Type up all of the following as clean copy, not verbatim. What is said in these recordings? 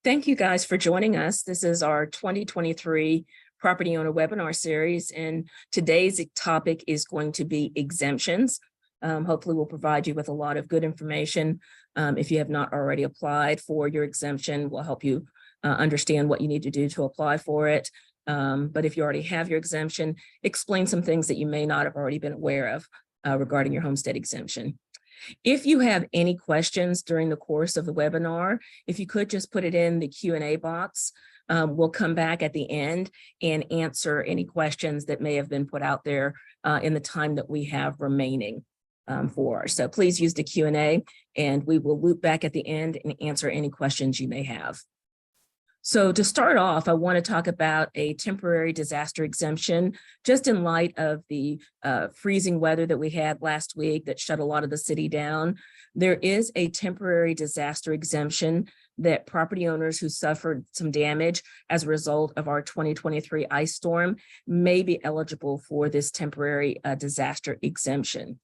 Thank you guys for joining us. This is our 2023 Property Owner Webinar Series, and today's topic is going to be exemptions. Hopefully we'll provide you with a lot of good information. If you have not already applied for your exemption, we'll help you understand what you need to do to apply for it. But if you already have your exemption, explain some things that you may not have already been aware of regarding your homestead exemption. If you have any questions during the course of the webinar, if you could just put it in the Q&A box, we'll come back at the end and answer any questions that may have been put out there in the time that we have remaining for. So please use the Q&A and we will loop back at the end and answer any questions you may have. So to start off, I want to talk about a temporary disaster exemption, just in light of the freezing weather that we had last week that shut a lot of the city down. There is a temporary disaster exemption that property owners who suffered some damage as a result of our 2023 ice storm may be eligible for this temporary disaster exemption.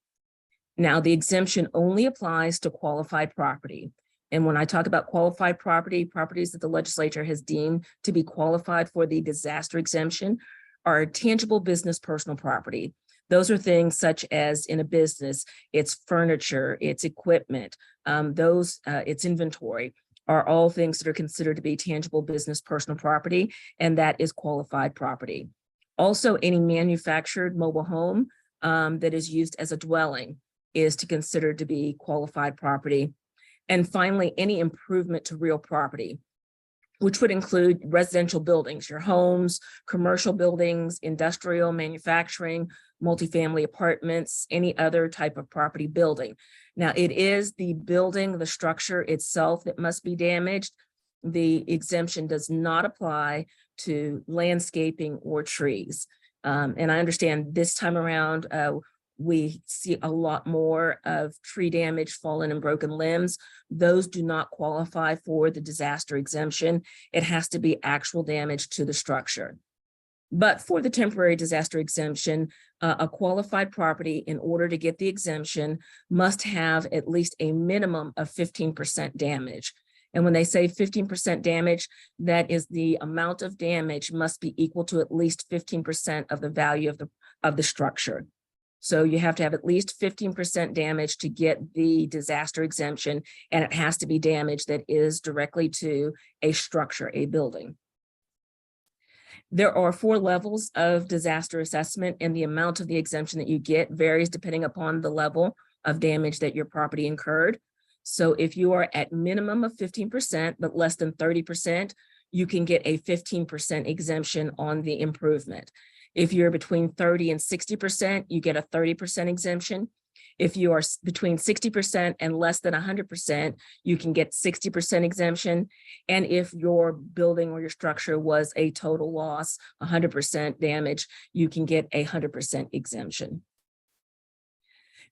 Now, the exemption only applies to qualified property. And when I talk about qualified property, properties that the legislature has deemed to be qualified for the disaster exemption are tangible business personal property. Those are things such as in a business, it's furniture, it's equipment, it's inventory, are all things that are considered to be tangible business personal property, and that is qualified property. Also, any manufactured mobile home that is used as a dwelling is considered to be qualified property. And finally, any improvement to real property, which would include residential buildings, your homes, commercial buildings, industrial, manufacturing, multifamily apartments, any other type of property building. Now, it is the building, the structure itself that must be damaged. The exemption does not apply to landscaping or trees. And I understand this time around, we see a lot more of tree damage, fallen and broken limbs. Those do not qualify for the disaster exemption. It has to be actual damage to the structure. But for the temporary disaster exemption, a qualified property, in order to get the exemption, must have at least a minimum of 15% damage. And when they say 15% damage, that is the amount of damage must be equal to at least 15% of the value of the structure. So you have to have at least 15% damage to get the disaster exemption, and it has to be damage that is directly to a structure, a building. There are 4 levels of disaster assessment, and the amount of the exemption that you get varies depending upon the level of damage that your property incurred. So if you are at minimum of 15%, but less than 30%, you can get a 15% exemption on the improvement. If you're between 30 and 60%, you get a 30% exemption. If you are between 60% and less than 100%, you can get 60% exemption. And if your building or your structure was a total loss, 100% damage, you can get a 100% exemption.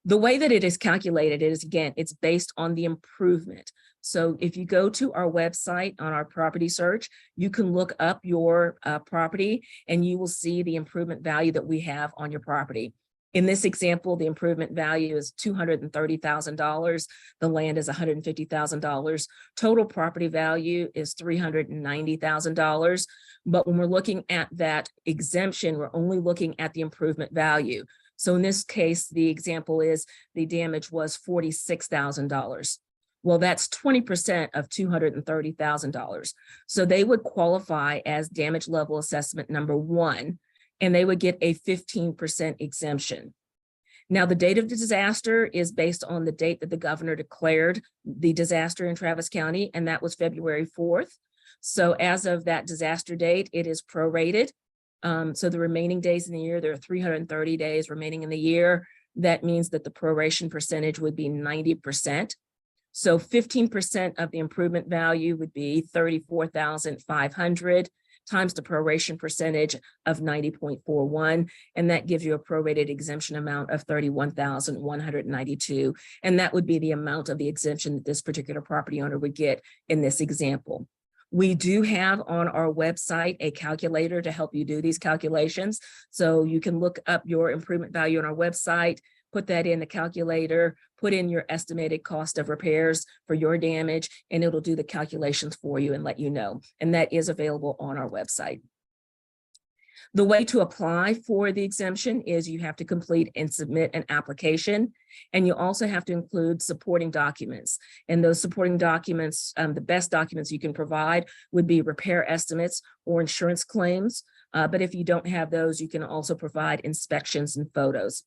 The way that it is calculated is, again, it's based on the improvement. So if you go to our website on our property search, you can look up your property and you will see the improvement value that we have on your property. In this example, the improvement value is $230,000. The land is $150,000. Total property value is $390,000. But when we're looking at that exemption, we're only looking at the improvement value. So in this case, the example is the damage was $46,000. Well, that's 20% of $230,000. So they would qualify as damage level assessment number 1, and they would get a 15% exemption. Now, the date of the disaster is based on the date that the governor declared the disaster in Travis County, and that was February 4th. So as of that disaster date, it is prorated. So the remaining days in the year, there are 330 days remaining in the year. That means that the proration percentage would be 90%. So 15% of the improvement value would be $34,500 times the proration percentage of 90.41. And that gives you a prorated exemption amount of $31,192. And that would be the amount of the exemption that this particular property owner would get in this example. We do have on our website a calculator to help you do these calculations. So you can look up your improvement value on our website. put that in the calculator, put in your estimated cost of repairs for your damage, and it'll do the calculations for you and let you know. And that is available on our website. The way to apply for the exemption is you have to complete and submit an application, and you also have to include supporting documents. And those supporting documents, the best documents you can provide would be repair estimates or insurance claims. But if you don't have those, you can also provide inspections and photos.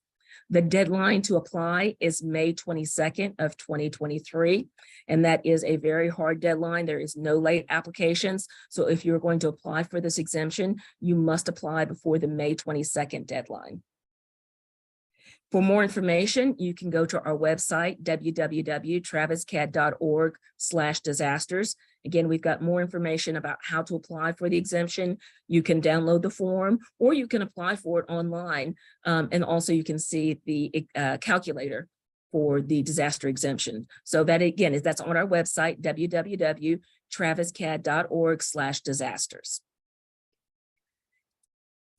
The deadline to apply is May 22nd of 2023, and that is a very hard deadline. There is no late applications. So if you're going to apply for this exemption, you must apply before the May 22nd deadline. For more information, you can go to our website, www.traviscad.org/disasters. Again, we've got more information about how to apply for the exemption. You can download the form, or you can apply for it online. And also you can see the calculator for the disaster exemption. So that, again, that's on our website, www.traviscad.org/disasters.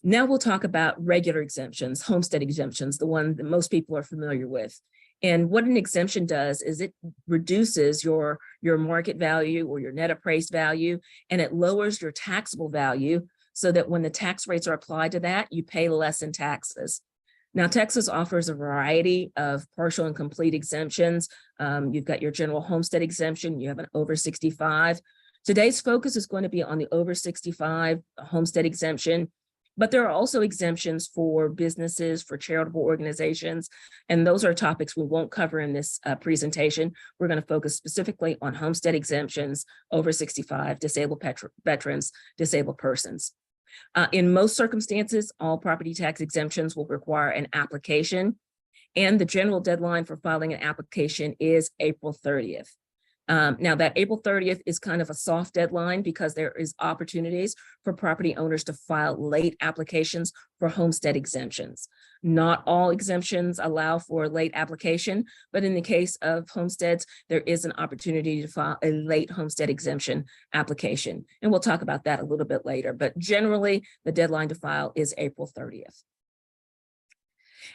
Now we'll talk about regular exemptions, homestead exemptions, the one that most people are familiar with. And what an exemption does is it reduces your market value or your net appraised value, and it lowers your taxable value so that when the tax rates are applied to that, you pay less in taxes. Now, Texas offers a variety of partial and complete exemptions. You've got your general homestead exemption, you have an over 65. Today's focus is going to be on the over 65 homestead exemption. But there are also exemptions for businesses, for charitable organizations, and those are topics we won't cover in this presentation. We're going to focus specifically on homestead exemptions, over 65, disabled veterans, disabled persons. In most circumstances, all property tax exemptions will require an application, and the general deadline for filing an application is April 30th. Now that April 30th is kind of a soft deadline because there is opportunities for property owners to file late applications for homestead exemptions. Not all exemptions allow for late application, but in the case of homesteads, there is an opportunity to file a late homestead exemption application. And we'll talk about that a little bit later, but generally the deadline to file is April 30th.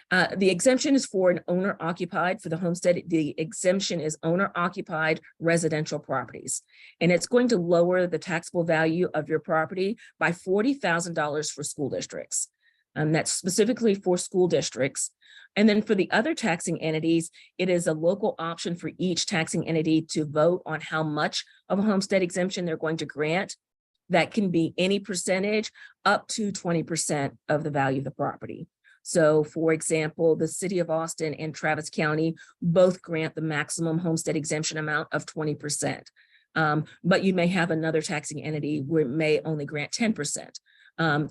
The exemption is for an owner-occupied. For the homestead, the exemption is owner-occupied residential properties, and it's going to lower the taxable value of your property by $40,000 for school districts. That's specifically for school districts. And then for the other taxing entities, it is a local option for each taxing entity to vote on how much of a homestead exemption they're going to grant. That can be any percentage up to 20% of the value of the property. So for example, the city of Austin and Travis County both grant the maximum homestead exemption amount of 20%. But you may have another taxing entity where it may only grant 10%.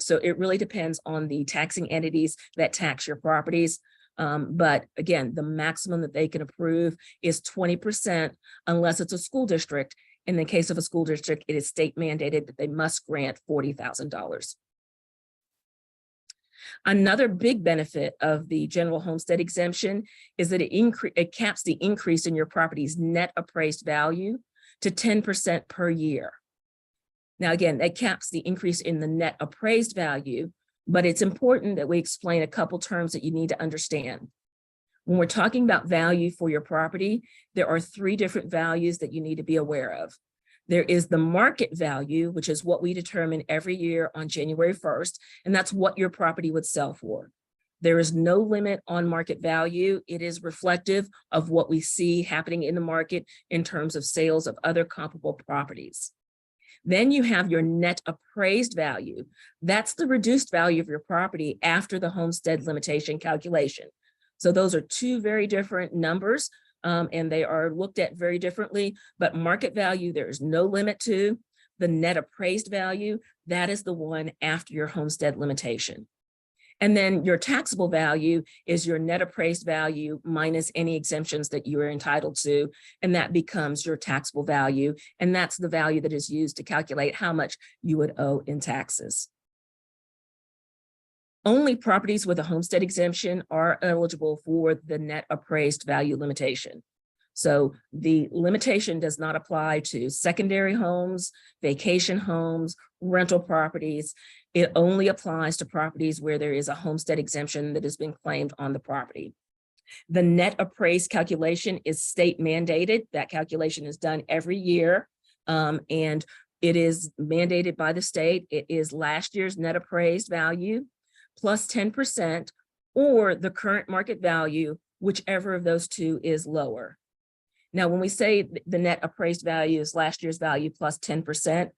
So it really depends on the taxing entities that tax your properties. But again, the maximum that they can approve is 20% unless it's a school district. In the case of a school district, it is state mandated that they must grant $40,000. Another big benefit of the general homestead exemption is that it caps the increase in your property's net appraised value to 10% per year. Now, again, that caps the increase in the net appraised value, but it's important that we explain a couple terms that you need to understand. When we're talking about value for your property, there are three different values that you need to be aware of. There is the market value, which is what we determine every year on January 1st, and that's what your property would sell for. There is no limit on market value. It is reflective of what we see happening in the market in terms of sales of other comparable properties. Then you have your net appraised value. That's the reduced value of your property after the homestead limitation calculation. So those are two very different numbers. And they are looked at very differently, but market value, there is no limit to. The net appraised value, that is the one after your homestead limitation. And then your taxable value is your net appraised value minus any exemptions that you are entitled to, and that becomes your taxable value. And that's the value that is used to calculate how much you would owe in taxes. Only properties with a homestead exemption are eligible for the net appraised value limitation. So the limitation does not apply to secondary homes, vacation homes, rental properties. It only applies to properties where there is a homestead exemption that has been claimed on the property. The net appraised calculation is state mandated. That calculation is done every year, and it is mandated by the state. It is last year's net appraised value plus 10% or the current market value, whichever of those two is lower. Now, when we say the net appraised value is last year's value plus 10%,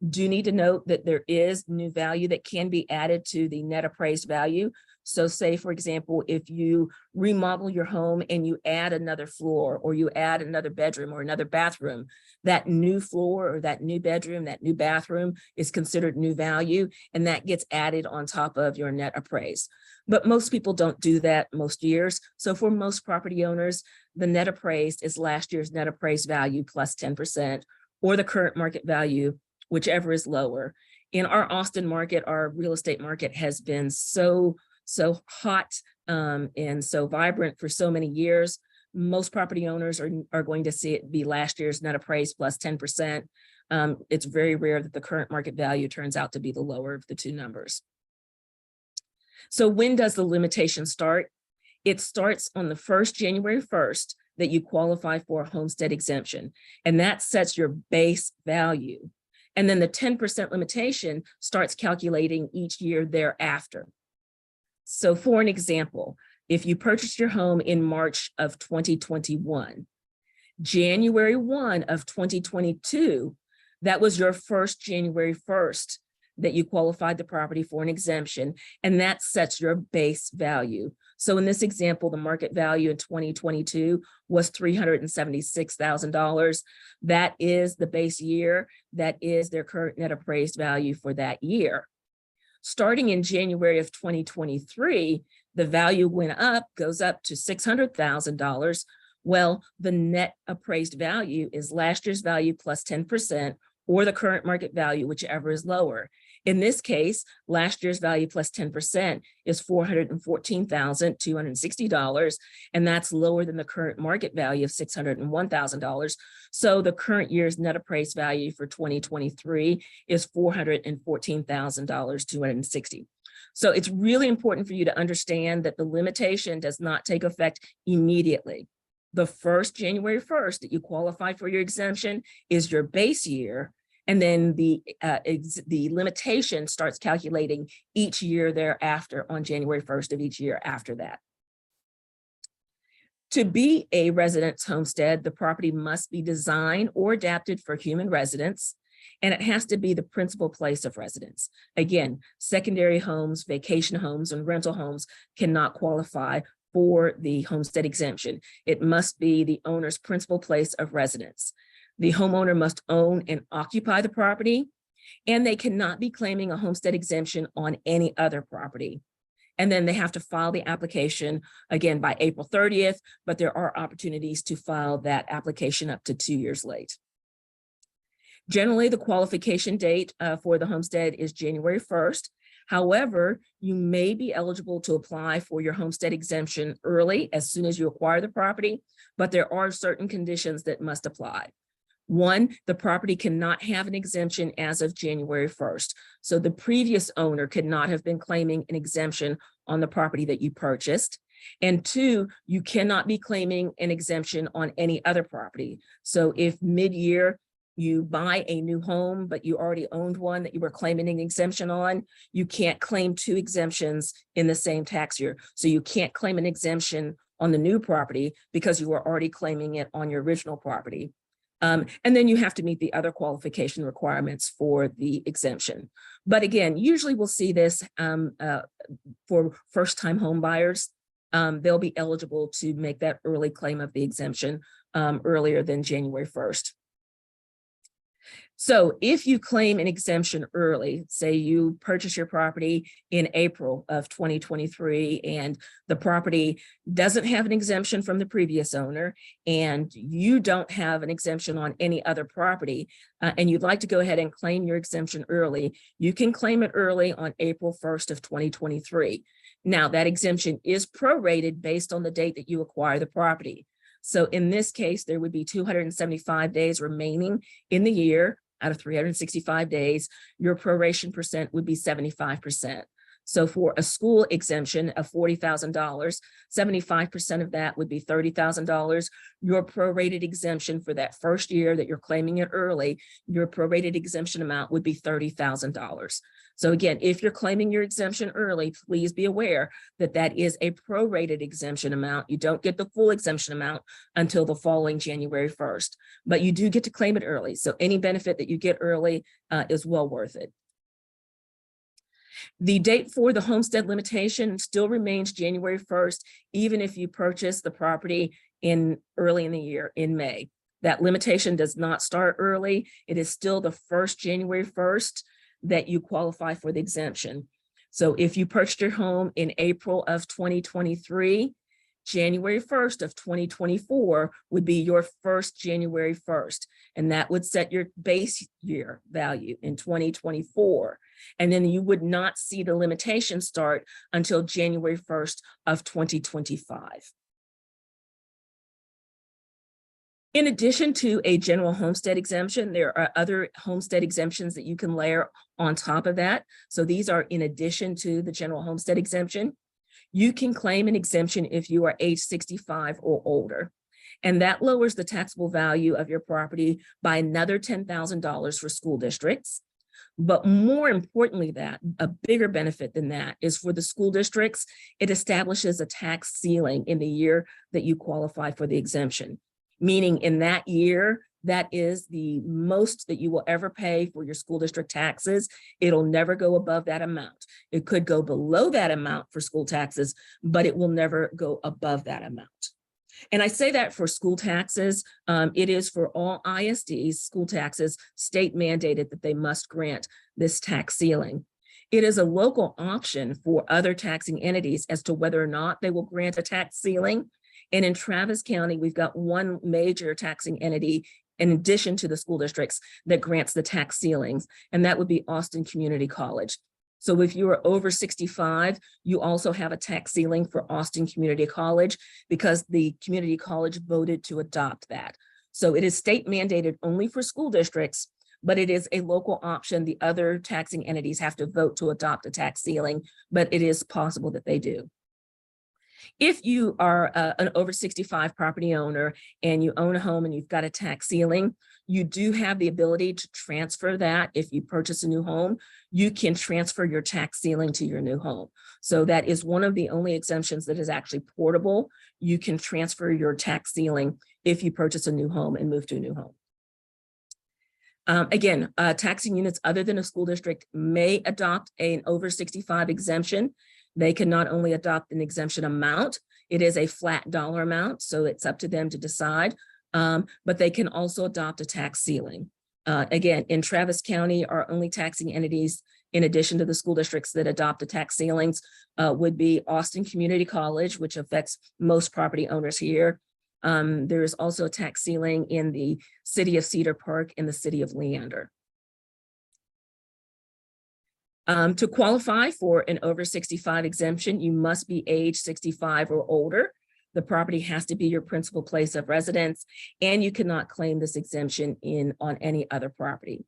do need to note that there is new value that can be added to the net appraised value. So say, for example, if you remodel your home and you add another floor or you add another bedroom or another bathroom, that new floor or that new bedroom, that new bathroom is considered new value, and that gets added on top of your net appraised. But most people don't do that most years. So for most property owners, the net appraised is last year's net appraised value plus 10% or the current market value, whichever is lower. In our Austin market, our real estate market has been so hot and so vibrant for so many years. Most property owners are going to see it be last year's net appraised plus 10%. It's very rare that the current market value turns out to be the lower of the two numbers. So when does the limitation start? It starts on the January 1st that you qualify for a homestead exemption, and that sets your base value. And then the 10% limitation starts calculating each year thereafter. So for an example, if you purchased your home in March of 2021, January 1 of 2022, that was your first January 1st that you qualified the property for an exemption, and that sets your base value. So in this example, the market value in 2022 was $376,000. That is the base year. That is their current net appraised value for that year. Starting in January of 2023, the value went up, goes up to $600,000. Well, the net appraised value is last year's value plus 10% or the current market value, whichever is lower. In this case, last year's value plus 10% is $414,260, and that's lower than the current market value of $601,000. So the current year's net appraised value for 2023 is $414,260. So it's really important for you to understand that the limitation does not take effect immediately. The January 1st that you qualify for your exemption is your base year, and then the limitation starts calculating each year thereafter on January 1st of each year after that. To be a residence homestead, the property must be designed or adapted for human residence, and it has to be the principal place of residence. Again, secondary homes, vacation homes, and rental homes cannot qualify for the homestead exemption. It must be the owner's principal place of residence. The homeowner must own and occupy the property, and they cannot be claiming a homestead exemption on any other property. And then they have to file the application again by April 30th, but there are opportunities to file that application up to 2 years late. Generally, the qualification date for the homestead is January 1st. However, you may be eligible to apply for your homestead exemption early as soon as you acquire the property, but there are certain conditions that must apply. One, the property cannot have an exemption as of January 1st. So the previous owner could not have been claiming an exemption on the property that you purchased. And two, you cannot be claiming an exemption on any other property. So if mid-year you buy a new home, but you already owned one that you were claiming an exemption on, you can't claim two exemptions in the same tax year. So you can't claim an exemption on the new property because you were already claiming it on your original property. And then you have to meet the other qualification requirements for the exemption. But again, usually we'll see this for first-time home buyers. They'll be eligible to make that early claim of the exemption earlier than January 1st. So if you claim an exemption early, say you purchase your property in April of 2023 and the property doesn't have an exemption from the previous owner and you don't have an exemption on any other property and you'd like to go ahead and claim your exemption early, you can claim it early on April 1st of 2023. Now that exemption is prorated based on the date that you acquire the property. So in this case, there would be 275 days remaining in the year out of 365 days. Your proration percent would be 75%. So for a school exemption of $40,000, 75% of that would be $30,000. Your prorated exemption for that first year that you're claiming it early, your prorated exemption amount would be $30,000. So again, if you're claiming your exemption early, please be aware that that is a prorated exemption amount. You don't get the full exemption amount until the following January 1st, but you do get to claim it early. So any benefit that you get early is well worth it. The date for the homestead limitation still remains January 1st, even if you purchase the property early in the year, in May. That limitation does not start early. It is still the first January 1st that you qualify for the exemption. So if you purchased your home in April of 2023, January 1st of 2024 would be your first January 1st, and that would set your base year value in 2024. And then you would not see the limitation start until January 1st of 2025. In addition to a general homestead exemption, there are other homestead exemptions that you can layer on top of that. So these are in addition to the general homestead exemption. You can claim an exemption if you are age 65 or older, and that lowers the taxable value of your property by another $10,000 for school districts. But more importantly, that a bigger benefit than that is for the school districts. It establishes a tax ceiling in the year that you qualify for the exemption, meaning in that year, that is the most that you will ever pay for your school district taxes. It'll never go above that amount. It could go below that amount for school taxes, but it will never go above that amount. And I say that for school taxes, it is for all ISDs, school taxes, state mandated that they must grant this tax ceiling. It is a local option for other taxing entities as to whether or not they will grant a tax ceiling. And in Travis County, we've got one major taxing entity in addition to the school districts that grants the tax ceilings, and that would be Austin Community College. So if you are over 65, you also have a tax ceiling for Austin Community College because the community college voted to adopt that. So it is state mandated only for school districts, but it is a local option. The other taxing entities have to vote to adopt a tax ceiling, but it is possible that they do. If you are an over 65 property owner and you own a home and you've got a tax ceiling, you do have the ability to transfer that. If you purchase a new home, you can transfer your tax ceiling to your new home. So that is one of the only exemptions that is actually portable. You can transfer your tax ceiling if you purchase a new home and move to a new home. Again, taxing units other than a school district may adopt an over 65 exemption. They can not only adopt an exemption amount, it is a flat dollar amount, so it's up to them to decide, but they can also adopt a tax ceiling. Again, in Travis County, our only taxing entities, in addition to the school districts that adopt the tax ceilings, would be Austin Community College, which affects most property owners here. There is also a tax ceiling in the city of Cedar Park and the city of Leander. To qualify for an over 65 exemption, you must be age 65 or older. The property has to be your principal place of residence, and you cannot claim this exemption on any other property.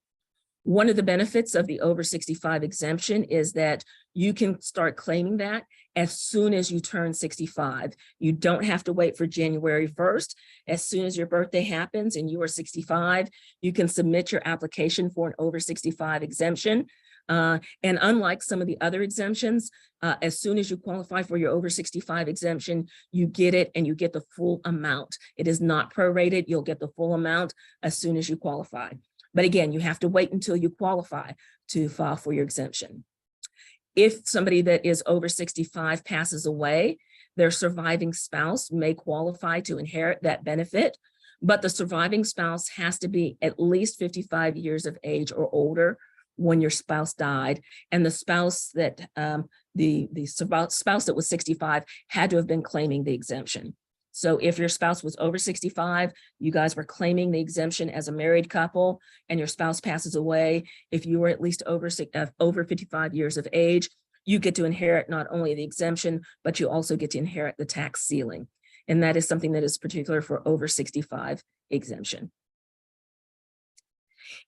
One of the benefits of the over 65 exemption is that you can start claiming that as soon as you turn 65. You don't have to wait for January 1st. As soon as your birthday happens and you are 65, you can submit your application for an over 65 exemption. And unlike some of the other exemptions, as soon as you qualify for your over 65 exemption, you get it and you get the full amount. It is not prorated. You'll get the full amount as soon as you qualify. But again, you have to wait until you qualify to file for your exemption. If somebody that is over 65 passes away, their surviving spouse may qualify to inherit that benefit, but the surviving spouse has to be at least 55 years of age or older when your spouse died, and the spouse that the spouse that was 65 had to have been claiming the exemption. So if your spouse was over 65, you guys were claiming the exemption as a married couple, and your spouse passes away, if you were at least over 55 years of age, you get to inherit not only the exemption, but you also get to inherit the tax ceiling. And that is something that is particular for over 65 exemption.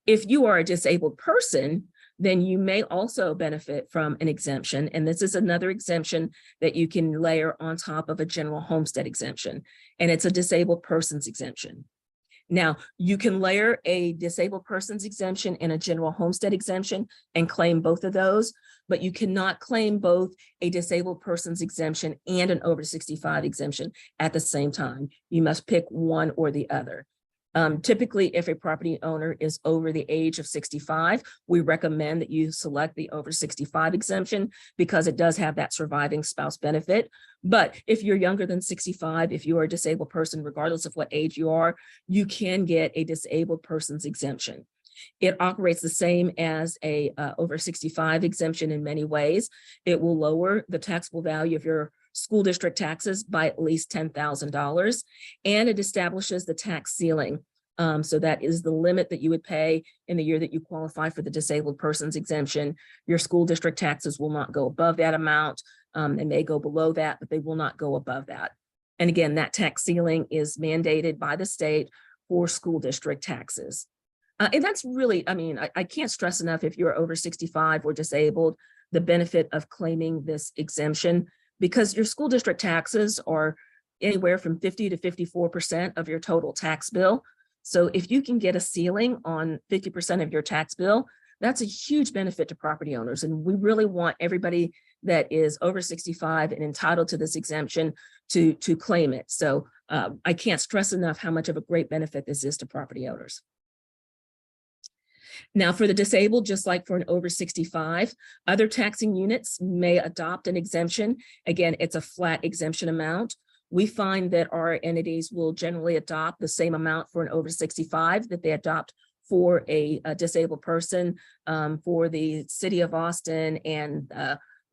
If you are a disabled person, then you may also benefit from an exemption. And this is another exemption that you can layer on top of a general homestead exemption, and it's a disabled persons exemption. Now, you can layer a disabled persons exemption and a general homestead exemption and claim both of those, but you cannot claim both a disabled persons exemption and an over 65 exemption at the same time. You must pick one or the other. Typically, if a property owner is over the age of 65, we recommend that you select the over 65 exemption because it does have that surviving spouse benefit. But if you're younger than 65, if you are a disabled person, regardless of what age you are, you can get a disabled persons exemption. It operates the same as a over 65 exemption in many ways. It will lower the taxable value of your school district taxes by at least $10,000, and it establishes the tax ceiling. So that is the limit that you would pay in the year that you qualify for the disabled persons exemption. Your school district taxes will not go above that amount. They may go below that, but they will not go above that. And again, that tax ceiling is mandated by the state for school district taxes. And that's really, I mean, I can't stress enough, if you're over 65 or disabled, the benefit of claiming this exemption, because your school district taxes are anywhere from 50 to 54% of your total tax bill. So if you can get a ceiling on 50% of your tax bill, that's a huge benefit to property owners. And we really want everybody that is over 65 and entitled to this exemption to claim it. So I can't stress enough how much of a great benefit this is to property owners. Now, for the disabled, just like for an over 65, other taxing units may adopt an exemption. Again, it's a flat exemption amount. We find that our entities will generally adopt the same amount for an over 65 that they adopt for a disabled person. For the city of Austin and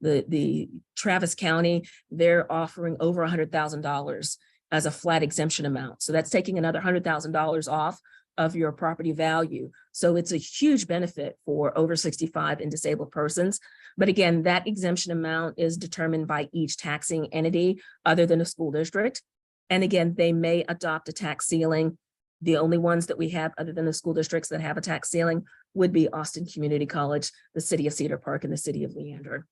the Travis County, they're offering over $100,000 as a flat exemption amount. So that's taking another $100,000 off of your property value. So it's a huge benefit for over 65 and disabled persons. But again, that exemption amount is determined by each taxing entity other than a school district. And again, they may adopt a tax ceiling. The only ones that we have other than the school districts that have a tax ceiling would be Austin Community College, the city of Cedar Park, and the city of Leander.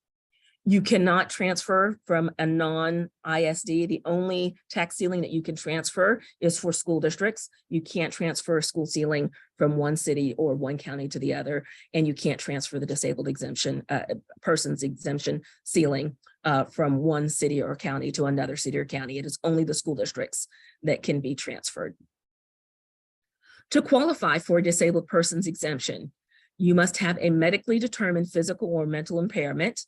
You cannot transfer from a non-ISD. The only tax ceiling that you can transfer is for school districts. You can't transfer a school ceiling from one city or one county to the other, and you can't transfer the disabled exemption, person's exemption ceiling from one city or county to another city or county. It is only the school districts that can be transferred. To qualify for a disabled person's exemption, you must have a medically determined physical or mental impairment.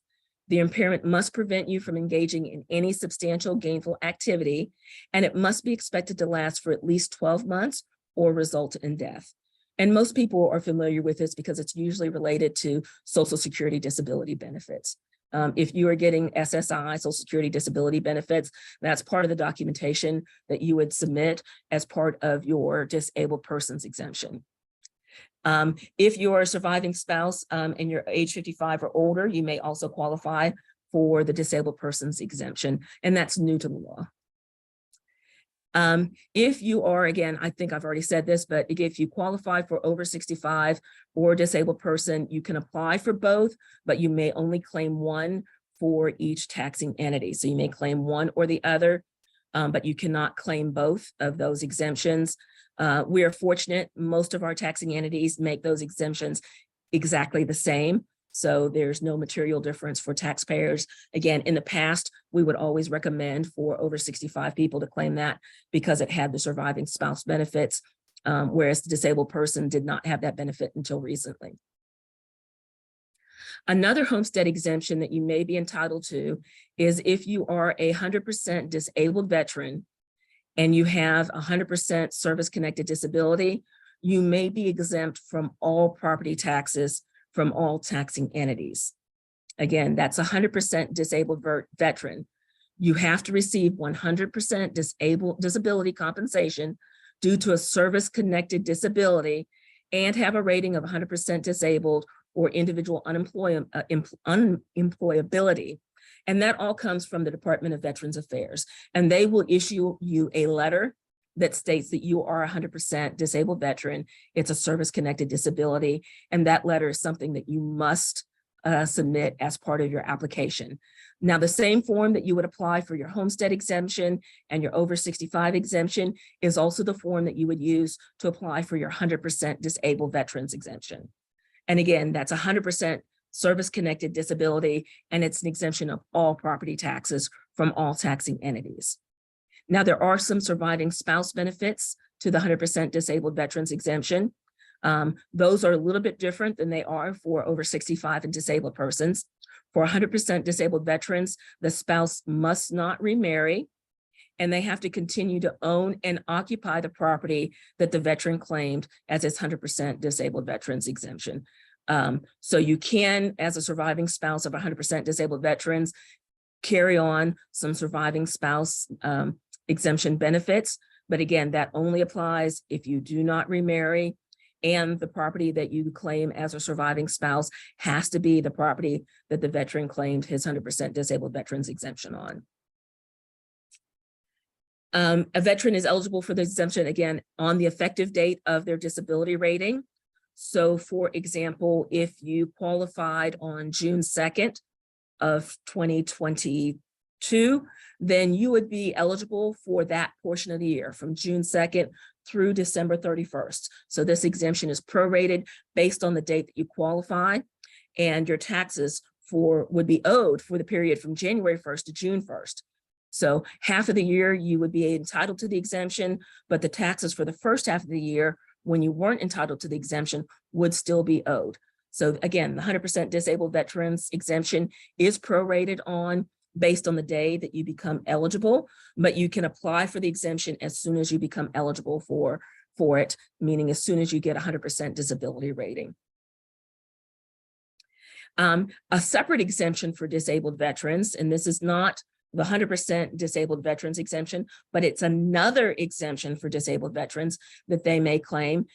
The impairment must prevent you from engaging in any substantial gainful activity, and it must be expected to last for at least 12 months or result in death. And most people are familiar with this because it's usually related to Social Security disability benefits. If you are getting SSI, Social Security disability benefits, that's part of the documentation that you would submit as part of your disabled person's exemption. If you're a surviving spouse and you're age 55 or older, you may also qualify for the disabled person's exemption, and that's new to the law. If you are, again, I think I've already said this, but if you qualify for over 65 or disabled person, you can apply for both, but you may only claim one for each taxing entity. So you may claim one or the other, but you cannot claim both of those exemptions. We are fortunate, most of our taxing entities make those exemptions exactly the same. So there's no material difference for taxpayers. Again, in the past, we would always recommend for over 65 people to claim that because it had the surviving spouse benefits, whereas the disabled person did not have that benefit until recently. Another homestead exemption that you may be entitled to is if you are a 100% disabled veteran and you have 100% service-connected disability, you may be exempt from all property taxes from all taxing entities. Again, that's 100% disabled veteran. You have to receive 100% disability compensation due to a service-connected disability and have a rating of 100% disabled or individual unemployability. And that all comes from the Department of Veterans Affairs. And they will issue you a letter that states that you are 100% disabled veteran. It's a service-connected disability, and that letter is something that you must submit as part of your application. Now, the same form that you would apply for your homestead exemption and your over 65 exemption is also the form that you would use to apply for your 100% disabled veterans exemption. And again, that's 100% service-connected disability, and it's an exemption of all property taxes from all taxing entities. Now, there are some surviving spouse benefits to the 100% disabled veterans exemption. Those are a little bit different than they are for over 65 and disabled persons. For 100% disabled veterans, the spouse must not remarry, and they have to continue to own and occupy the property that the veteran claimed as its 100% disabled veterans exemption. So you can, as a surviving spouse of 100% disabled veterans, carry on some surviving spouse exemption benefits. But again, that only applies if you do not remarry, and the property that you claim as a surviving spouse has to be the property that the veteran claimed his 100% disabled veterans exemption on. A veteran is eligible for the exemption, again, on the effective date of their disability rating. So for example, if you qualified on June 2nd of 2022, then you would be eligible for that portion of the year from June 2nd through December 31st. So this exemption is prorated based on the date that you qualify, and your taxes would be owed for the period from January 1st to June 1st. So half of the year you would be entitled to the exemption, but the taxes for the first half of the year when you weren't entitled to the exemption would still be owed. So again, the 100% disabled veterans exemption is prorated on based on the day that you become eligible, but you can apply for the exemption as soon as you become eligible for it, meaning as soon as you get 100% disability rating. A separate exemption for disabled veterans, and this is not the 100% disabled veterans exemption, but it's another exemption for disabled veterans that they may claim,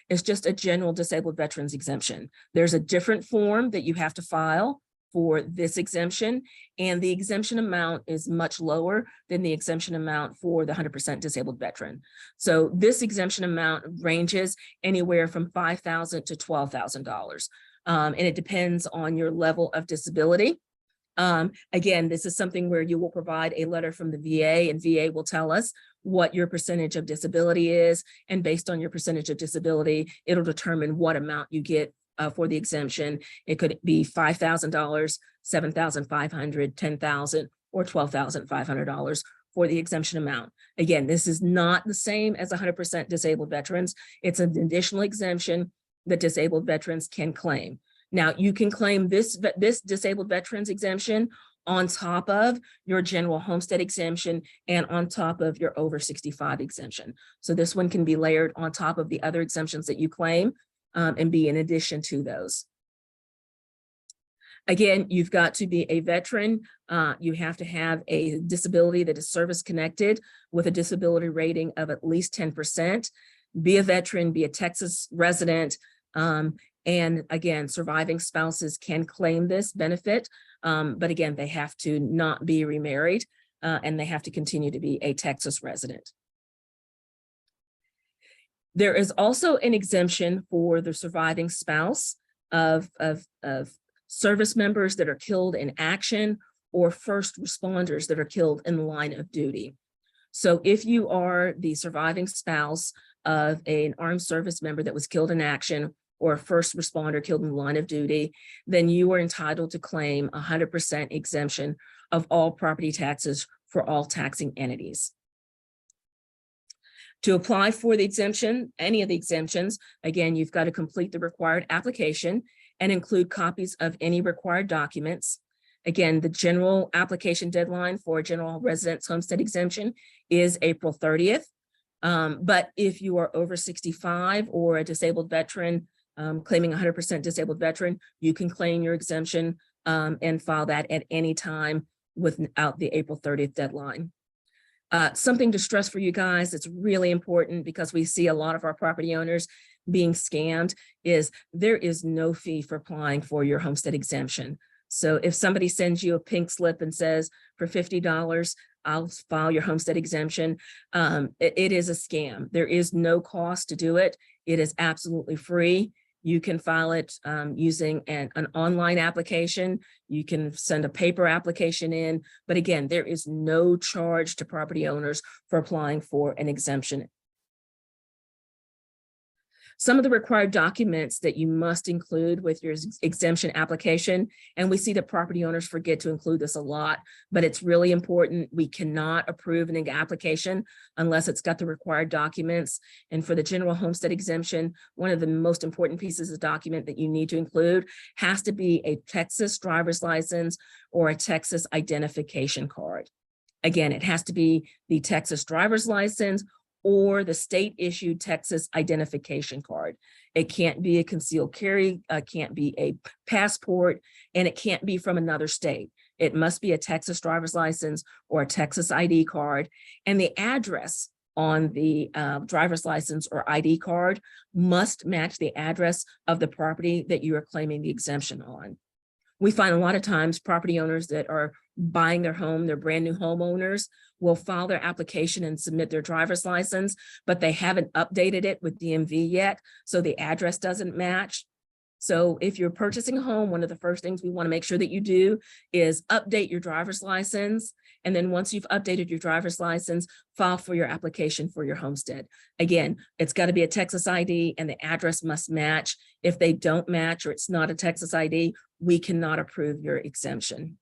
is just a general disabled veterans exemption. There's a different form that you have to file for this exemption, and the exemption amount is much lower than the exemption amount for the 100% disabled veteran. So this exemption amount ranges anywhere from $5,000 to $12,000, and it depends on your level of disability. Again, this is something where you will provide a letter from the VA, and VA will tell us what your percentage of disability is, and based on your percentage of disability, it'll determine what amount you get for the exemption. It could be $5,000, $7,500, $10,000, or $12,500 for the exemption amount. Again, this is not the same as 100% disabled veterans. It's an additional exemption that disabled veterans can claim. Now, you can claim this disabled veterans exemption on top of your general homestead exemption and on top of your over 65 exemption. So this one can be layered on top of the other exemptions that you claim and be in addition to those. Again, you've got to be a veteran. You have to have a disability that is service connected with a disability rating of at least 10%. Be a veteran, be a Texas resident, and again, surviving spouses can claim this benefit, but again, they have to not be remarried, and they have to continue to be a Texas resident. There is also an exemption for the surviving spouse of service members that are killed in action or first responders that are killed in the line of duty. So if you are the surviving spouse of an armed service member that was killed in action or a first responder killed in the line of duty, then you are entitled to claim 100% exemption of all property taxes for all taxing entities. To apply for the exemption, any of the exemptions, again, you've got to complete the required application and include copies of any required documents. Again, the general application deadline for a general residence homestead exemption is April 30th. But if you are over 65 or a disabled veteran, claiming 100% disabled veteran, you can claim your exemption and file that at any time without the April 30th deadline. Something to stress for you guys that's really important, because we see a lot of our property owners being scammed, is there is no fee for applying for your homestead exemption. So if somebody sends you a pink slip and says for $50, I'll file your homestead exemption. It is a scam. There is no cost to do it. It is absolutely free. You can file it using an online application. You can send a paper application in. But again, there is no charge to property owners for applying for an exemption. Some of the required documents that you must include with your exemption application, and we see that property owners forget to include this a lot, but it's really important. We cannot approve an application unless it's got the required documents. And for the general homestead exemption, one of the most important pieces of document that you need to include has to be a Texas driver's license or a Texas identification card. Again, it has to be the Texas driver's license or the state issued Texas identification card. It can't be a concealed carry, can't be a passport, and it can't be from another state. It must be a Texas driver's license or a Texas ID card. And the address on the driver's license or ID card must match the address of the property that you are claiming the exemption on. We find a lot of times property owners that are buying their home, they're brand new homeowners, will file their application and submit their driver's license, but they haven't updated it with DMV yet, so the address doesn't match. So if you're purchasing a home, one of the first things we want to make sure that you do is update your driver's license. And then once you've updated your driver's license, file for your application for your homestead. Again, it's got to be a Texas ID and the address must match. If they don't match or it's not a Texas ID, we cannot approve your exemption.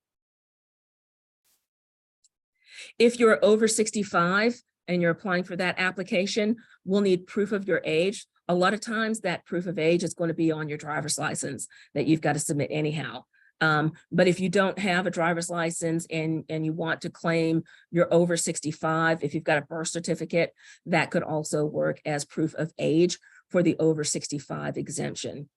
If you're over 65 and you're applying for that application, we'll need proof of your age. A lot of times that proof of age is going to be on your driver's license that you've got to submit anyhow. But if you don't have a driver's license and you want to claim you're over 65, if you've got a birth certificate, that could also work as proof of age for the over 65 exemption.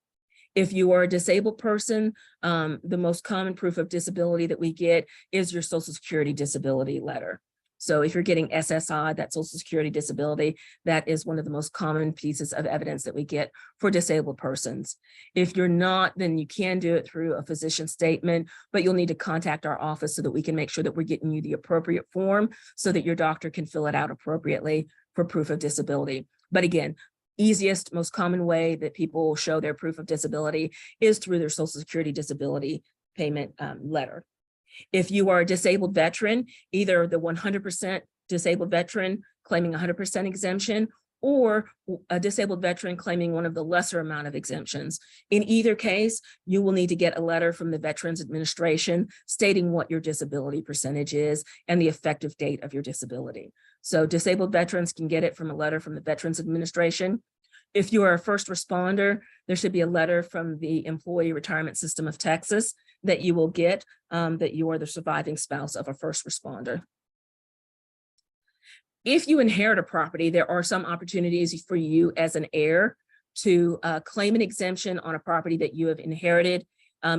If you are a disabled person, the most common proof of disability that we get is your Social Security disability letter. So if you're getting SSI, that Social Security disability, that is one of the most common pieces of evidence that we get for disabled persons. If you're not, then you can do it through a physician statement, but you'll need to contact our office so that we can make sure that we're getting you the appropriate form so that your doctor can fill it out appropriately for proof of disability. But again, easiest, most common way that people show their proof of disability is through their Social Security disability payment letter. If you are a disabled veteran, either the 100% disabled veteran claiming 100% exemption or a disabled veteran claiming one of the lesser amount of exemptions. In either case, you will need to get a letter from the Veterans Administration stating what your disability percentage is and the effective date of your disability. So disabled veterans can get it from a letter from the Veterans Administration. If you are a first responder, there should be a letter from the Employee Retirement System of Texas that you will get that you are the surviving spouse of a first responder. If you inherit a property, there are some opportunities for you as an heir to claim an exemption on a property that you have inherited,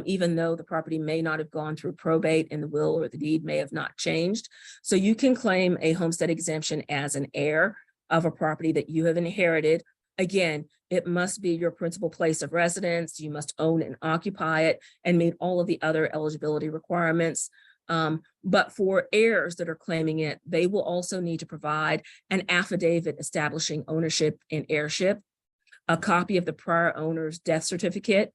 even though the property may not have gone through probate and the will or the deed may have not changed. So you can claim a homestead exemption as an heir of a property that you have inherited. Again, it must be your principal place of residence. You must own and occupy it and meet all of the other eligibility requirements. But for heirs that are claiming it, they will also need to provide an affidavit establishing ownership and heirship, a copy of the prior owner's death certificate,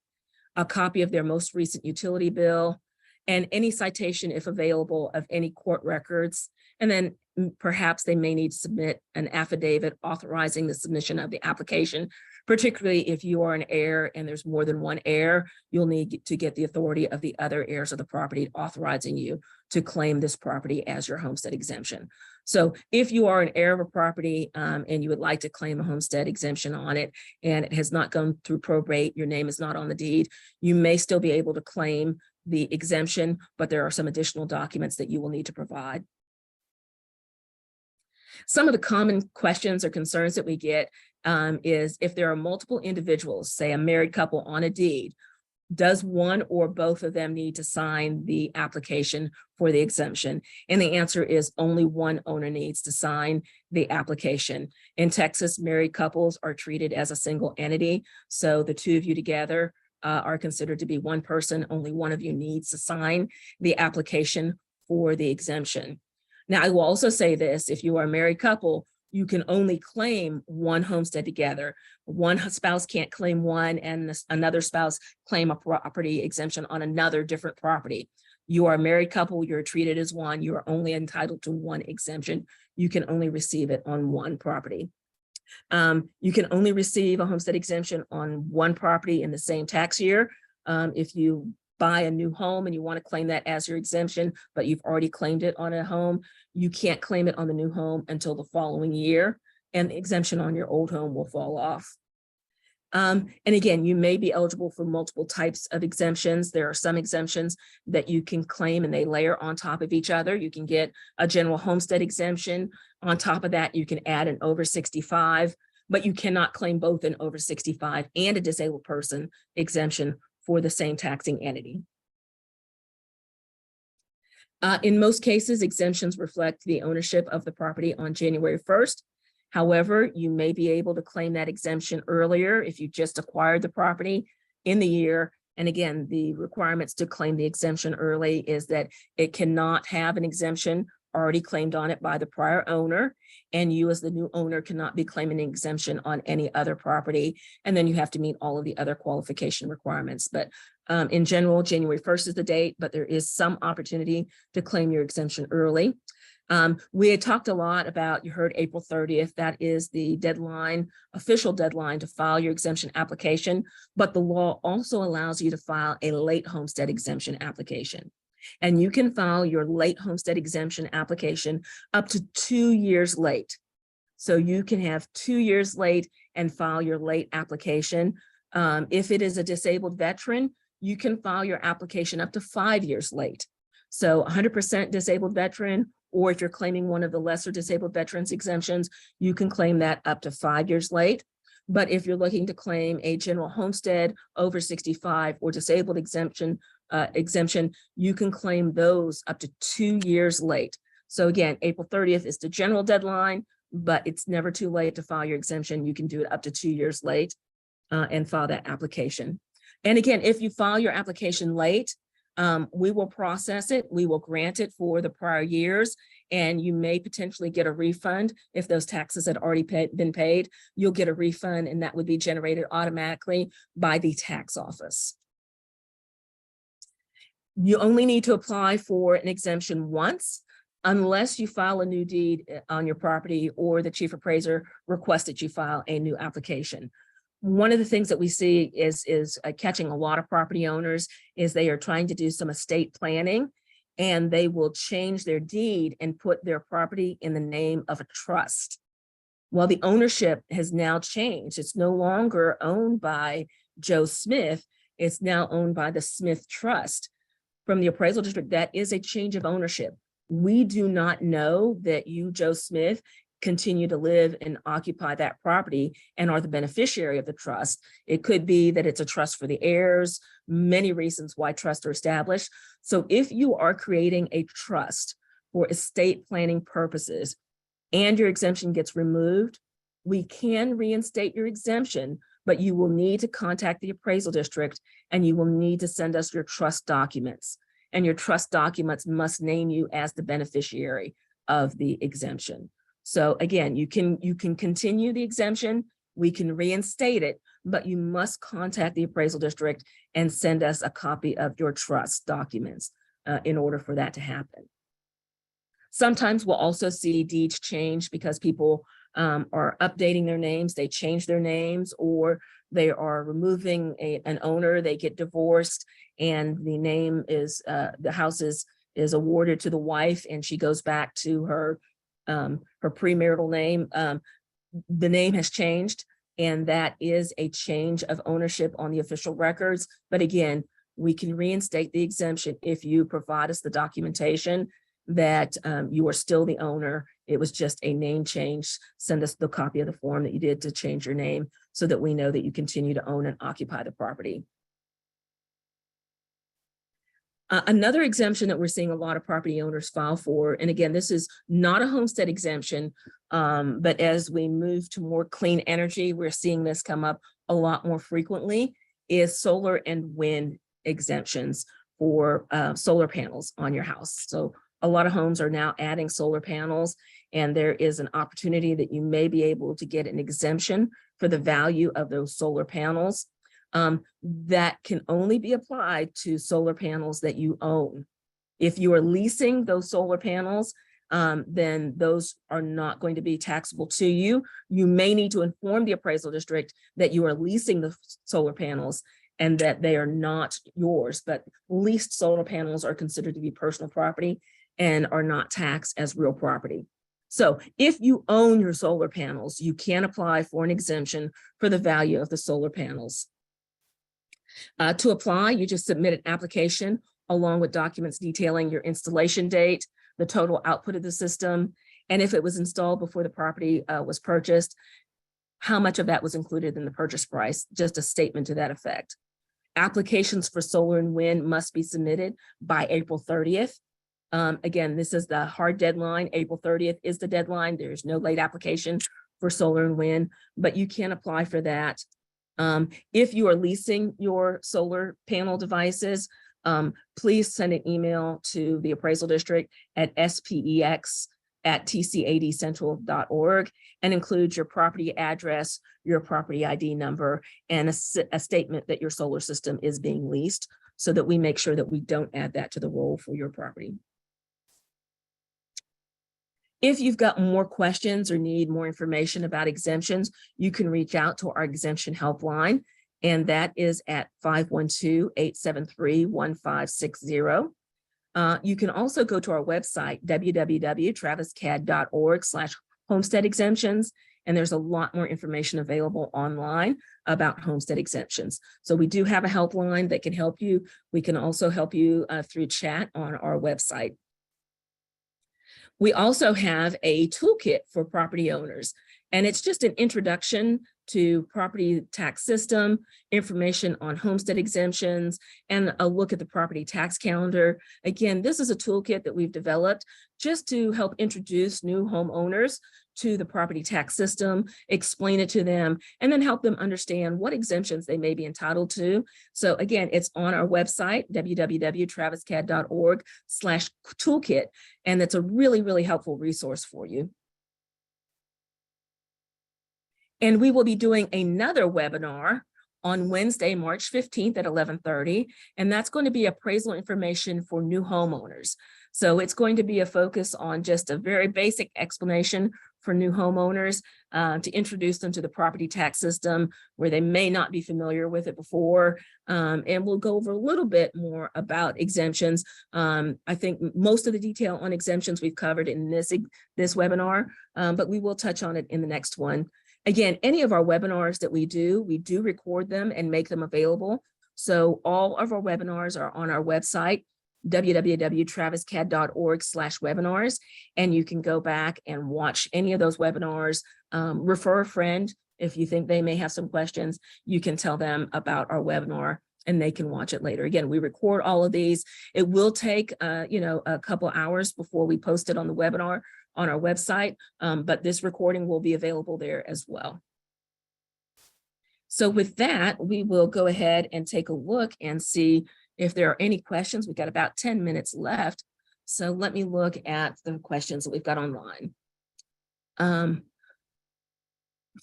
a copy of their most recent utility bill, and any citation, if available, of any court records. And then perhaps they may need to submit an affidavit authorizing the submission of the application. Particularly if you are an heir and there's more than one heir, you'll need to get the authority of the other heirs of the property authorizing you to claim this property as your homestead exemption. So if you are an heir of a property and you would like to claim a homestead exemption on it and it has not gone through probate, your name is not on the deed, you may still be able to claim the exemption, but there are some additional documents that you will need to provide. Some of the common questions or concerns that we get is if there are multiple individuals, say a married couple on a deed, does one or both of them need to sign the application for the exemption? And the answer is only one owner needs to sign the application. In Texas, married couples are treated as a single entity. So the two of you together are considered to be one person. Only one of you needs to sign the application for the exemption. Now, I will also say this, if you are a married couple, you can only claim one homestead together. One spouse can't claim one and another spouse claim a property exemption on another different property. You are a married couple, you're treated as one, you are only entitled to one exemption. You can only receive it on one property. You can only receive a homestead exemption on one property in the same tax year. If you buy a new home and you want to claim that as your exemption, but you've already claimed it on a home, you can't claim it on the new home until the following year, and the exemption on your old home will fall off. And again, you may be eligible for multiple types of exemptions. There are some exemptions that you can claim and they layer on top of each other. You can get a general homestead exemption. On top of that, you can add an over 65, but you cannot claim both an over 65 and a disabled person exemption for the same taxing entity. In most cases, exemptions reflect the ownership of the property on January 1st. However, you may be able to claim that exemption earlier if you just acquired the property in the year. And again, the requirements to claim the exemption early is that it cannot have an exemption already claimed on it by the prior owner, and you as the new owner cannot be claiming an exemption on any other property. And then you have to meet all of the other qualification requirements. But in general, January 1st is the date, but there is some opportunity to claim your exemption early. We had talked a lot about, you heard April 30th, that is the deadline, official deadline to file your exemption application, but the law also allows you to file a late homestead exemption application. And you can file your late homestead exemption application up to 2 years late. So you can have 2 years late and file your late application. If it is a disabled veteran, you can file your application up to 5 years late. So 100% disabled veteran, or if you're claiming one of the lesser disabled veterans exemptions, you can claim that up to 5 years late. But if you're looking to claim a general homestead over 65 or disabled exemption, you can claim those up to 2 years late. So again, April 30th is the general deadline, but it's never too late to file your exemption. You can do it up to 2 years late and file that application. And again, if you file your application late, we will process it, we will grant it for the prior years, and you may potentially get a refund. If those taxes had already been paid, you'll get a refund, and that would be generated automatically by the tax office. You only need to apply for an exemption once, unless you file a new deed on your property or the chief appraiser requests that you file a new application. One of the things that we see is catching a lot of property owners is they are trying to do some estate planning, and they will change their deed and put their property in the name of a trust. Well, the ownership has now changed. It's no longer owned by Joe Smith. It's now owned by the Smith Trust. From the appraisal district, that is a change of ownership. We do not know that you, Joe Smith, continue to live and occupy that property and are the beneficiary of the trust. It could be that it's a trust for the heirs, many reasons why trusts are established. So if you are creating a trust for estate planning purposes and your exemption gets removed, we can reinstate your exemption, but you will need to contact the appraisal district and you will need to send us your trust documents. And your trust documents must name you as the beneficiary of the exemption. So again, you can continue the exemption, we can reinstate it, but you must contact the appraisal district and send us a copy of your trust documents in order for that to happen. Sometimes we'll also see deeds change because people are updating their names, they change their names, or they are removing an owner, they get divorced, and the name is, the house is awarded to the wife and she goes back to her premarital name. The name has changed, and that is a change of ownership on the official records. But again, we can reinstate the exemption if you provide us the documentation that you are still the owner. It was just a name change. Send us the copy of the form that you did to change your name so that we know that you continue to own and occupy the property. Another exemption that we're seeing a lot of property owners file for, and again, this is not a homestead exemption, but as we move to more clean energy, we're seeing this come up a lot more frequently, is solar and wind exemptions for solar panels on your house. So a lot of homes are now adding solar panels, and there is an opportunity that you may be able to get an exemption for the value of those solar panels. That can only be applied to solar panels that you own. If you are leasing those solar panels, then those are not going to be taxable to you. You may need to inform the appraisal district that you are leasing the solar panels and that they are not yours, but leased solar panels are considered to be personal property and are not taxed as real property. So if you own your solar panels, you can apply for an exemption for the value of the solar panels. To apply, you just submit an application along with documents detailing your installation date, the total output of the system, and if it was installed before the property was purchased, how much of that was included in the purchase price, just a statement to that effect. Applications for solar and wind must be submitted by April 30th. Again, this is the hard deadline. April 30th is the deadline. There's no late application for solar and wind, but you can apply for that. If you are leasing your solar panel devices, please send an email to the appraisal district at spex@tcadcentral.org and include your property address, your property ID number, and a statement that your solar system is being leased so that we make sure that we don't add that to the roll for your property. If you've got more questions or need more information about exemptions, you can reach out to our exemption helpline, and that is at 512-873-1560. You can also go to our website, www.traviscad.org/homestead exemptions, and there's a lot more information available online about homestead exemptions. So we do have a helpline that can help you. We can also help you through chat on our website. We also have a toolkit for property owners, and it's just an introduction to property tax system, information on homestead exemptions, and a look at the property tax calendar. Again, this is a toolkit that we've developed just to help introduce new homeowners to the property tax system, explain it to them, and then help them understand what exemptions they may be entitled to. So again, it's on our website, www.traviscad.org/toolkit, and it's a really, really helpful resource for you. And we will be doing another webinar on Wednesday, March 15th at 11:30, and that's going to be appraisal information for new homeowners. So it's going to be a focus on just a very basic explanation for new homeowners to introduce them to the property tax system where they may not be familiar with it before. And we'll go over a little bit more about exemptions. I think most of the detail on exemptions we've covered in this webinar, but we will touch on it in the next one. Again, any of our webinars that we do record them and make them available. So all of our webinars are on our website, www.traviscad.org/webinars, and you can go back and watch any of those webinars. Refer a friend. If you think they may have some questions, you can tell them about our webinar and they can watch it later. Again, we record all of these. It will take a couple hours before we post it on the webinar on our website, but this recording will be available there as well. So with that, we will go ahead and take a look and see if there are any questions. We've got about 10 minutes left. So let me look at the questions that we've got online.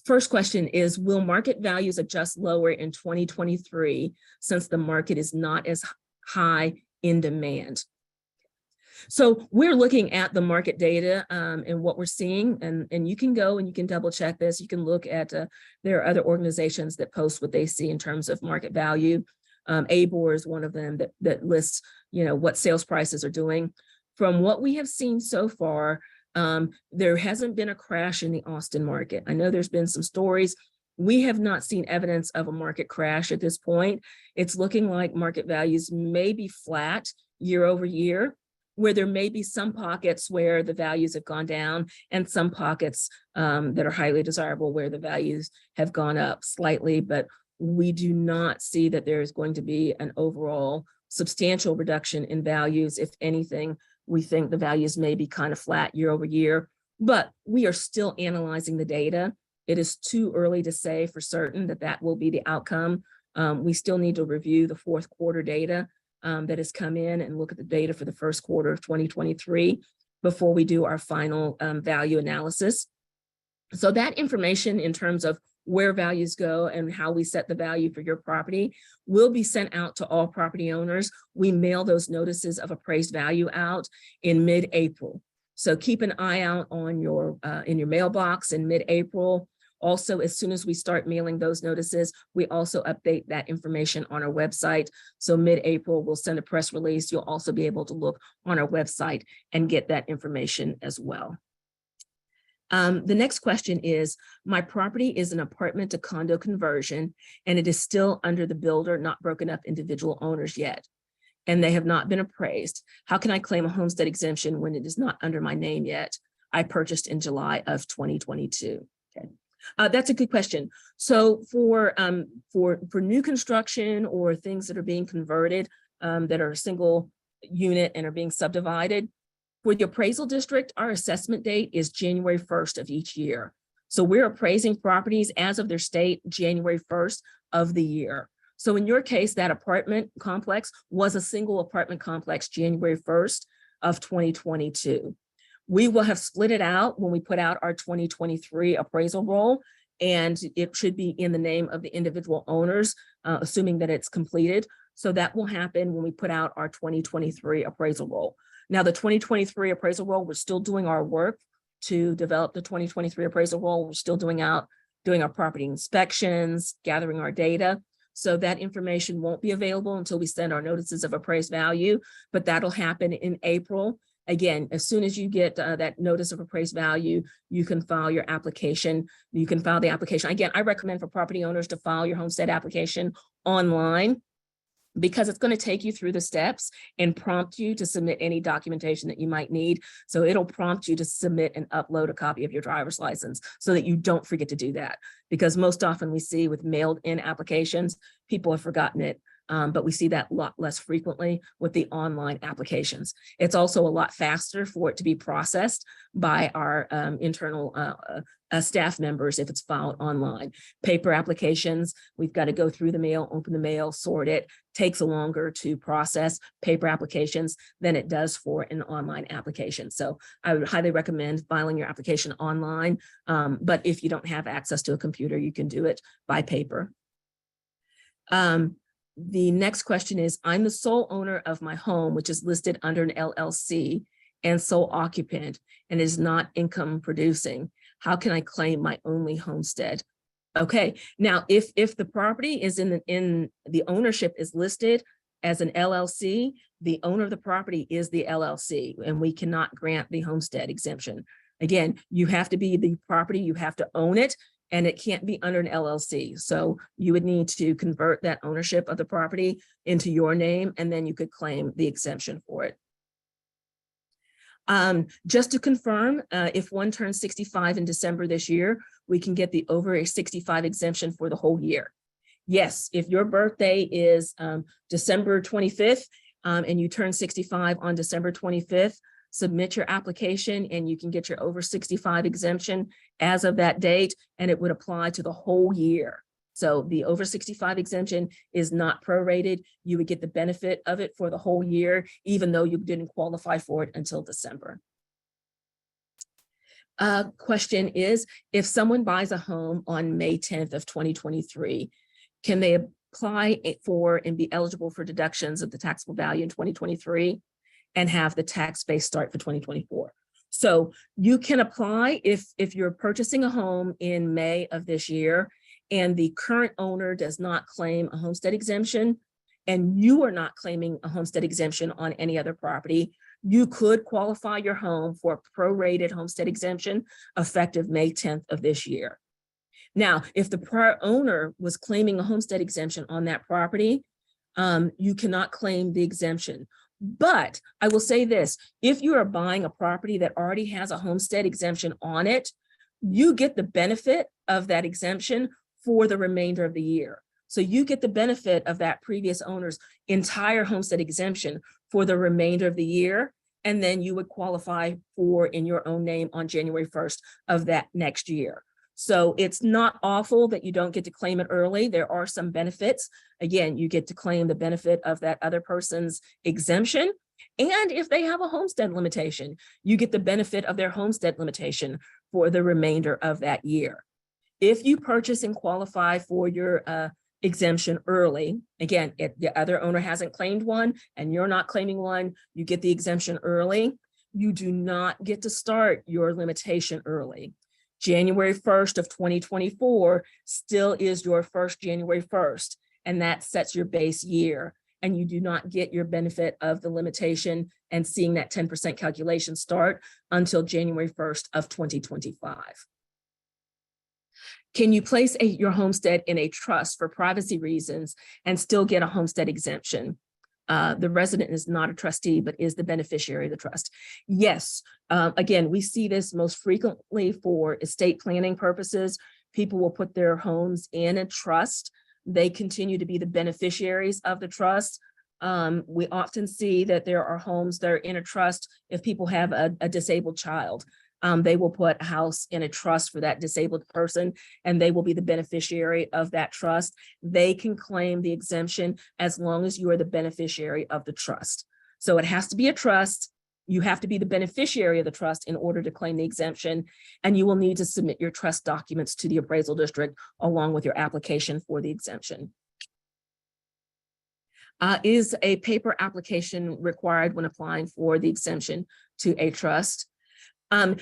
First question is, will market values adjust lower in 2023 since the market is not as high in demand? So we're looking at the market data and what we're seeing, and you can go and you can double check this. You can look at, there are other organizations that post what they see in terms of market value. ABOR is one of them that lists, what sales prices are doing. From what we have seen so far, there hasn't been a crash in the Austin market. I know there's been some stories. We have not seen evidence of a market crash at this point. It's looking like market values may be flat year over year, where there may be some pockets where the values have gone down and some pockets that are highly desirable where the values have gone up slightly, but we do not see that there is going to be an overall substantial reduction in values. If anything, we think the values may be kind of flat year over year, but we are still analyzing the data. It is too early to say for certain that that will be the outcome. We still need to review the fourth quarter data that has come in and look at the data for the first quarter of 2023 before we do our final value analysis. So that information in terms of where values go and how we set the value for your property will be sent out to all property owners. We mail those notices of appraised value out in mid-April. So keep an eye out on your in your mailbox in mid-April. Also, as soon as we start mailing those notices, we also update that information on our website. So mid-April, we'll send a press release. You'll also be able to look on our website and get that information as well. The next question is, my property is an apartment to condo conversion, and it is still under the builder, not broken up individual owners yet, and they have not been appraised. How can I claim a homestead exemption when it is not under my name yet? I purchased in July of 2022. Okay. That's a good question. So for new construction or things that are being converted that are a single unit and are being subdivided, for the appraisal district, our assessment date is January 1st of each year. So we're appraising properties as of their state January 1st of the year. So in your case, that apartment complex was a single apartment complex January 1st of 2022. We will have split it out when we put out our 2023 appraisal roll, and it should be in the name of the individual owners, assuming that it's completed. So that will happen when we put out our 2023 appraisal roll. Now, the 2023 appraisal roll, we're still doing our work to develop the 2023 appraisal roll. We're still doing our property inspections, gathering our data. So that information won't be available until we send our notices of appraised value, but that'll happen in April. Again, as soon as you get that notice of appraised value, you can file your application. You can file the application. Again, I recommend for property owners to file your homestead application online, because it's going to take you through the steps and prompt you to submit any documentation that you might need. So it'll prompt you to submit and upload a copy of your driver's license so that you don't forget to do that. Because most often we see with mailed in applications, people have forgotten it. But we see that a lot less frequently with the online applications. It's also a lot faster for it to be processed by our internal staff members if it's filed online. Paper applications, we've got to go through the mail, open the mail, sort it. Takes longer to process paper applications than it does for an online application. So I would highly recommend filing your application online. But if you don't have access to a computer, you can do it by paper. The next question is, I'm the sole owner of my home, which is listed under an LLC and sole occupant and is not income producing. How can I claim my only homestead? Okay, now if the property is in the ownership is listed as an LLC, the owner of the property is the LLC, and we cannot grant the homestead exemption. Again, you have to be the property, you have to own it, and it can't be under an LLC. So you would need to convert that ownership of the property into your name, and then you could claim the exemption for it. Just to confirm, if one turns 65 in December this year, we can get the over 65 exemption for the whole year. Yes, if your birthday is December 25th and you turn 65 on December 25th, submit your application and you can get your over 65 exemption as of that date, and it would apply to the whole year. So the over 65 exemption is not prorated. You would get the benefit of it for the whole year, even though you didn't qualify for it until December. Question is, if someone buys a home on May 10th of 2023, can they apply for and be eligible for deductions of the taxable value in 2023 and have the tax base start for 2024? So you can apply if you're purchasing a home in May of this year and the current owner does not claim a homestead exemption, and you are not claiming a homestead exemption on any other property, you could qualify your home for a prorated homestead exemption effective May 10th of this year. Now, if the prior owner was claiming a homestead exemption on that property, you cannot claim the exemption. But I will say this, if you are buying a property that already has a homestead exemption on it, you get the benefit of that exemption for the remainder of the year. So you get the benefit of that previous owner's entire homestead exemption for the remainder of the year, and then you would qualify for in your own name on January 1st of that next year. So it's not awful that you don't get to claim it early. There are some benefits. Again, you get to claim the benefit of that other person's exemption. And if they have a homestead limitation, you get the benefit of their homestead limitation for the remainder of that year. If you purchase and qualify for your exemption early, again, if the other owner hasn't claimed one and you're not claiming one, you get the exemption early. You do not get to start your limitation early. January 1st of 2024 still is your first January 1st, and that sets your base year. And you do not get your benefit of the limitation and seeing that 10% calculation start until January 1st of 2025. Can you place your homestead in a trust for privacy reasons and still get a homestead exemption? The resident is not a trustee, but is the beneficiary of the trust. Yes, again, we see this most frequently for estate planning purposes. People will put their homes in a trust. They continue to be the beneficiaries of the trust. We often see that there are homes that are in a trust if people have a disabled child. They will put a house in a trust for that disabled person, and they will be the beneficiary of that trust. They can claim the exemption as long as you are the beneficiary of the trust. So it has to be a trust. You have to be the beneficiary of the trust in order to claim the exemption, and you will need to submit your trust documents to the appraisal district along with your application for the exemption. Is a paper application required when applying for the exemption to a trust?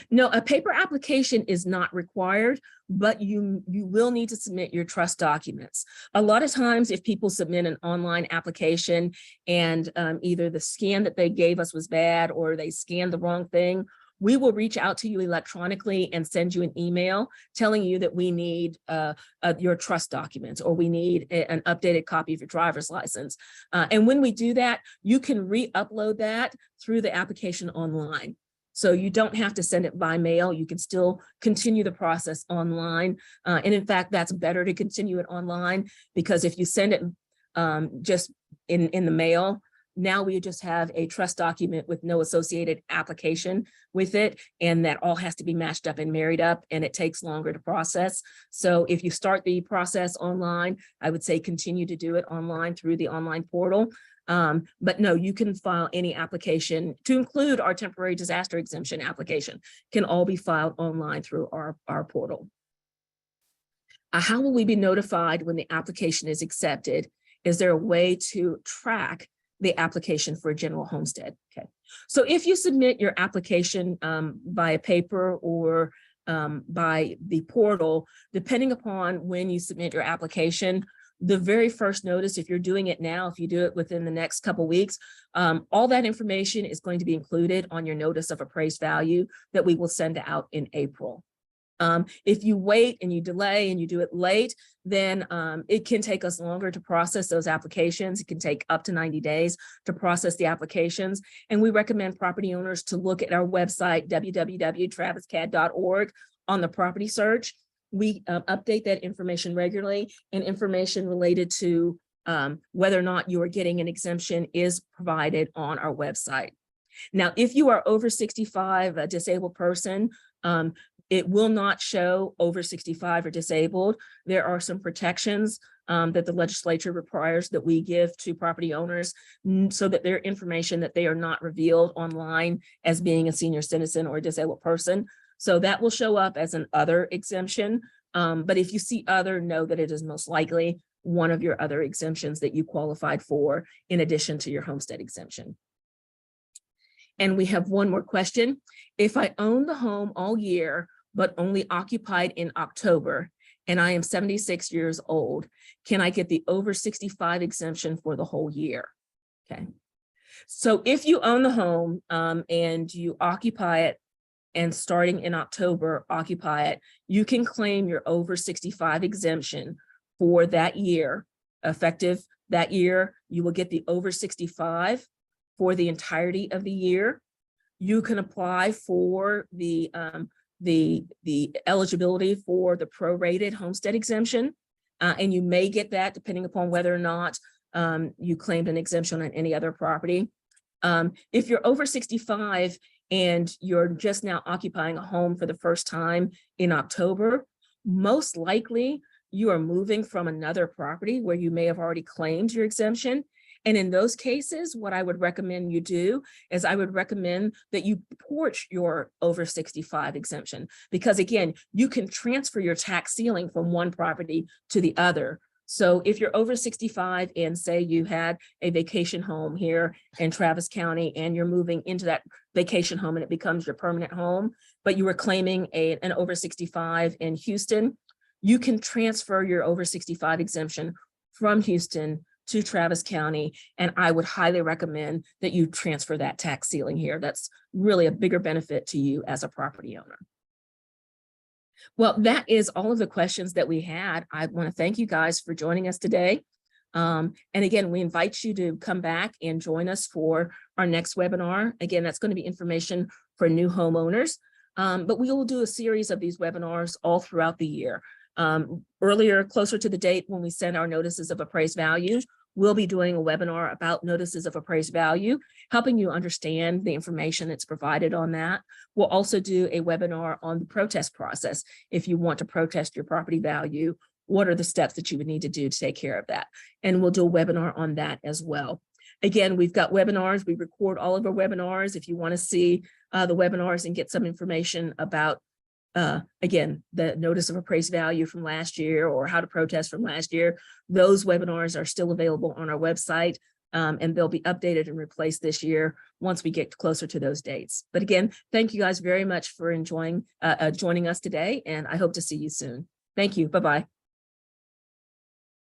No, a paper application is not required, but you will need to submit your trust documents. A lot of times if people submit an online application and either the scan that they gave us was bad or they scanned the wrong thing, we will reach out to you electronically and send you an email telling you that we need your trust documents, or we need an updated copy of your driver's license. And when we do that, you can re-upload that through the application online. So you don't have to send it by mail. You can still continue the process online. And in fact, that's better to continue it online, because if you send it just in the mail, now we just have a trust document with no associated application with it. And that all has to be matched up and married up, and it takes longer to process. So if you start the process online, I would say continue to do it online through the online portal. But no, you can file any application, to include our temporary disaster exemption application, can all be filed online through our portal. How will we be notified when the application is accepted? Is there a way to track the application for a general homestead? Okay, so if you submit your application by paper or by the portal, depending upon when you submit your application, the very first notice, if you're doing it now, if you do it within the next couple weeks, all that information is going to be included on your notice of appraised value that we will send out in April. If you wait and you delay and you do it late, then it can take us longer to process those applications. It can take up to 90 days to process the applications. And we recommend property owners to look at our website, www.traviscad.org, on the property search. We update that information regularly, and information related to whether or not you are getting an exemption is provided on our website. Now, if you are over 65, a disabled person, it will not show over 65 or disabled. There are some protections that the legislature requires that we give to property owners, so that their information that they are not revealed online as being a senior citizen or a disabled person. So that will show up as an other exemption. But if you see other, know that it is most likely one of your other exemptions that you qualified for in addition to your homestead exemption. And we have one more question. If I own the home all year, but only occupied in October, and I am 76 years old, can I get the over 65 exemption for the whole year? Okay. So if you own the home and you occupy it, and starting in October, occupy it, you can claim your over 65 exemption for that year. Effective that year, you will get the over 65 for the entirety of the year. You can apply for the eligibility for the prorated homestead exemption, and you may get that depending upon whether or not you claimed an exemption on any other property. If you're over 65 and you're just now occupying a home for the first time in October, most likely you are moving from another property where you may have already claimed your exemption. And in those cases, what I would recommend you do is I would recommend that you porch your over 65 exemption, because again, you can transfer your tax ceiling from one property to the other. So if you're over 65 and say you had a vacation home here in Travis County and you're moving into that vacation home and it becomes your permanent home, but you were claiming an over 65 in Houston, you can transfer your over 65 exemption from Houston to Travis County. And I would highly recommend that you transfer that tax ceiling here. That's really a bigger benefit to you as a property owner. Well, that is all of the questions that we had. I want to thank you guys for joining us today. And again, we invite you to come back and join us for our next webinar. Again, that's going to be information for new homeowners, but we will do a series of these webinars all throughout the year. Earlier, closer to the date when we send our notices of appraised value, we'll be doing a webinar about notices of appraised value, helping you understand the information that's provided on that. We'll also do a webinar on the protest process. If you want to protest your property value, what are the steps that you would need to do to take care of that? And we'll do a webinar on that as well. Again, we've got webinars. We record all of our webinars. If you want to see the webinars and get some information about again, the notice of appraised value from last year or how to protest from last year, those webinars are still available on our website, and they'll be updated and replaced this year once we get closer to those dates. But again, thank you guys very much for joining us today, and I hope to see you soon. Thank you. Bye-bye.